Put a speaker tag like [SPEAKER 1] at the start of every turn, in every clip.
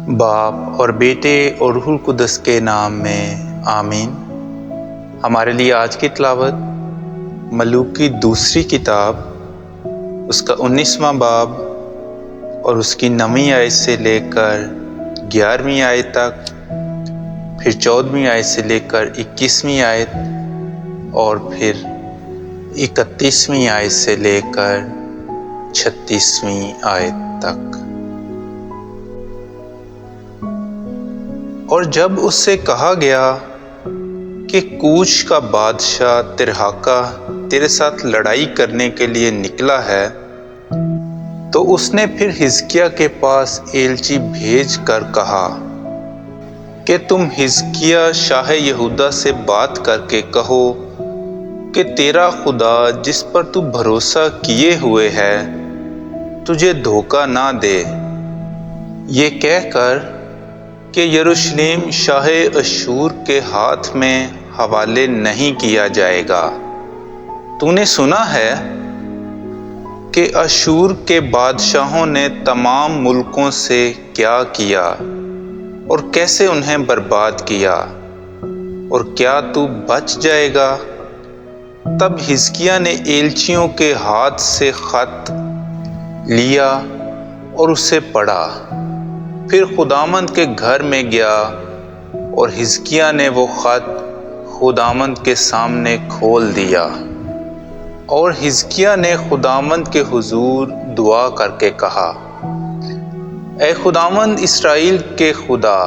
[SPEAKER 1] باپ اور بیٹے اور روح القدس کے نام میں آمین۔ ہمارے لیے آج کی تلاوت ملوک کی دوسری کتاب، اس کا 19واں باب اور اس کی 9ویں آیت سے لے کر 11ویں آیت تک، پھر 14ویں آیت سے لے کر 21ویں آیت اور پھر 31ویں آیت سے لے کر 36ویں آیت تک۔ اور جب اس سے کہا گیا کہ کوش کا بادشاہ ترہاکا تیرے ساتھ لڑائی کرنے کے لیے نکلا ہے، تو اس نے پھر حزقیہ کے پاس ایلچی بھیج کر کہا کہ تم حزقیہ شاہ یہودا سے بات کر کے کہو کہ تیرا خدا جس پر تو بھروسہ کیے ہوئے ہے تجھے دھوکہ نہ دے، یہ کہہ کر کہ یروشلم شاہ اشور کے ہاتھ میں حوالے نہیں کیا جائے گا۔ تو نے سنا ہے کہ اشور کے بادشاہوں نے تمام ملکوں سے کیا کیا اور کیسے انہیں برباد کیا، اور کیا تو بچ جائے گا؟ تب حزقیہ نے ایلچیوں کے ہاتھ سے خط لیا اور اسے پڑھا، پھر خداوند کے گھر میں گیا اور حزقیہ نے وہ خط خداوند کے سامنے کھول دیا۔ اور حزقیہ نے خداوند کے حضور دعا کر کے کہا، اے خداوند اسرائیل کے خدا،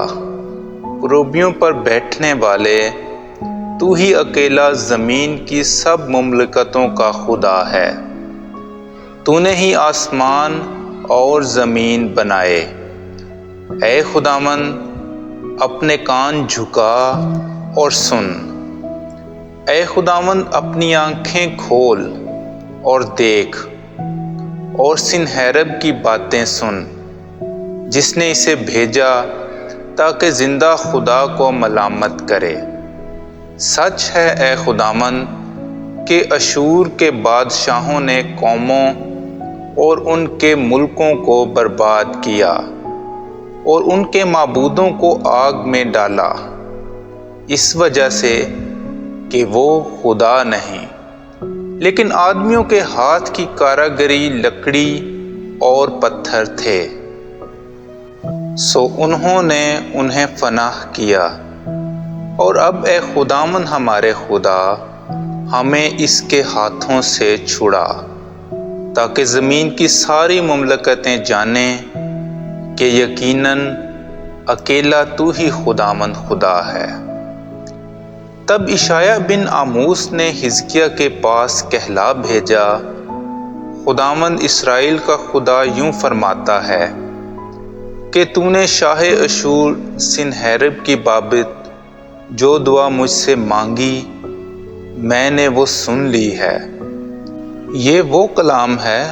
[SPEAKER 1] کروبیوں پر بیٹھنے والے، تو ہی اکیلا زمین کی سب مملکتوں کا خدا ہے۔ تو نے ہی آسمان اور زمین بنائے۔ اے خداوند اپنے کان جھکا اور سن، اے خداوند اپنی آنکھیں کھول اور دیکھ، اور سنہیرب کی باتیں سن، جس نے اسے بھیجا تاکہ زندہ خدا کو ملامت کرے۔ سچ ہے اے خداوند کہ اشور کے بادشاہوں نے قوموں اور ان کے ملکوں کو برباد کیا اور ان کے معبودوں کو آگ میں ڈالا، اس وجہ سے کہ وہ خدا نہیں، لیکن آدمیوں کے ہاتھ کی کاراگری لکڑی اور پتھر تھے۔ سو انہوں نے انہیں فنا کیا۔ اور اب اے خداوند ہمارے خدا، ہمیں اس کے ہاتھوں سے چھڑا، تاکہ زمین کی ساری مملکتیں جانیں کہ یقیناً اکیلا تو ہی خداوند خدا ہے۔ تب اشعیاہ بن آموس نے حزقیہ کے پاس کہلا بھیجا، خداوند اسرائیل کا خدا یوں فرماتا ہے کہ تو نے شاہ اشور سنہیرب کی بابت جو دعا مجھ سے مانگی، میں نے وہ سن لی ہے۔ یہ وہ کلام ہے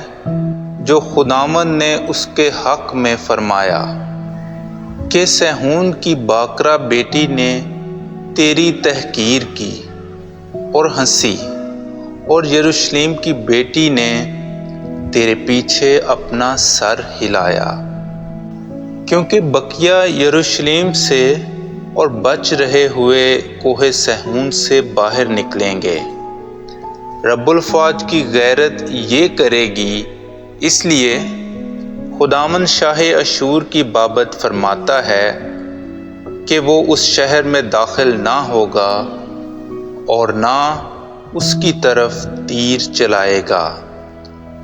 [SPEAKER 1] جو خداوند نے اس کے حق میں فرمایا کہ سیہون کی باکرہ بیٹی نے تیری تحقیر کی اور ہنسی، اور یروشلم کی بیٹی نے تیرے پیچھے اپنا سر ہلایا، کیونکہ بقیہ یروشلم سے اور بچ رہے ہوئے کوہ سیہون سے باہر نکلیں گے۔ رب الفاظ کی غیرت یہ کرے گی، اس لیے خداوند شاہ اشور کی بابت فرماتا ہے کہ وہ اس شہر میں داخل نہ ہوگا اور نہ اس کی طرف تیر چلائے گا،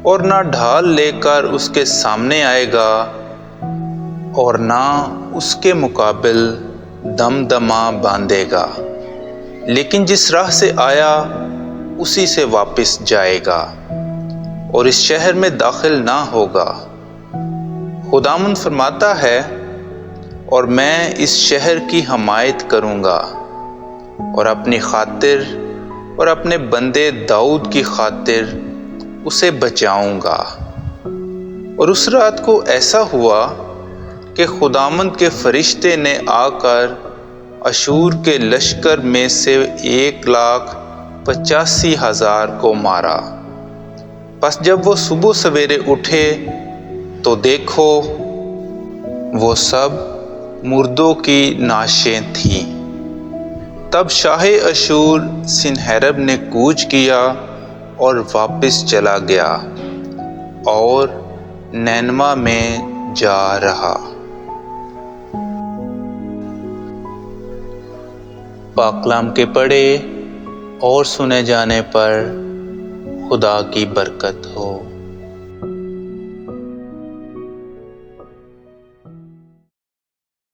[SPEAKER 1] اور نہ ڈھال لے کر اس کے سامنے آئے گا، اور نہ اس کے مقابل دمدمہ باندھے گا، لیکن جس راہ سے آیا اسی سے واپس جائے گا، اور اس شہر میں داخل نہ ہوگا۔ خداوند فرماتا ہے، اور میں اس شہر کی حمایت کروں گا، اور اپنی خاطر اور اپنے بندے داؤد کی خاطر اسے بچاؤں گا۔ اور اس رات کو ایسا ہوا کہ خداوند کے فرشتے نے آ کر اشور کے لشکر میں سے 1,85,000 کو مارا۔ پس جب وہ صبح سویرے اٹھے تو دیکھو وہ سب مردوں کی نعشیں تھیں۔ تب شاہ اشور سنہیرب نے کوچ کیا اور واپس چلا گیا اور نینوا میں جا رہا۔ پاک کلام کے پڑھے اور سنے جانے پر خدا کی برکت ہو۔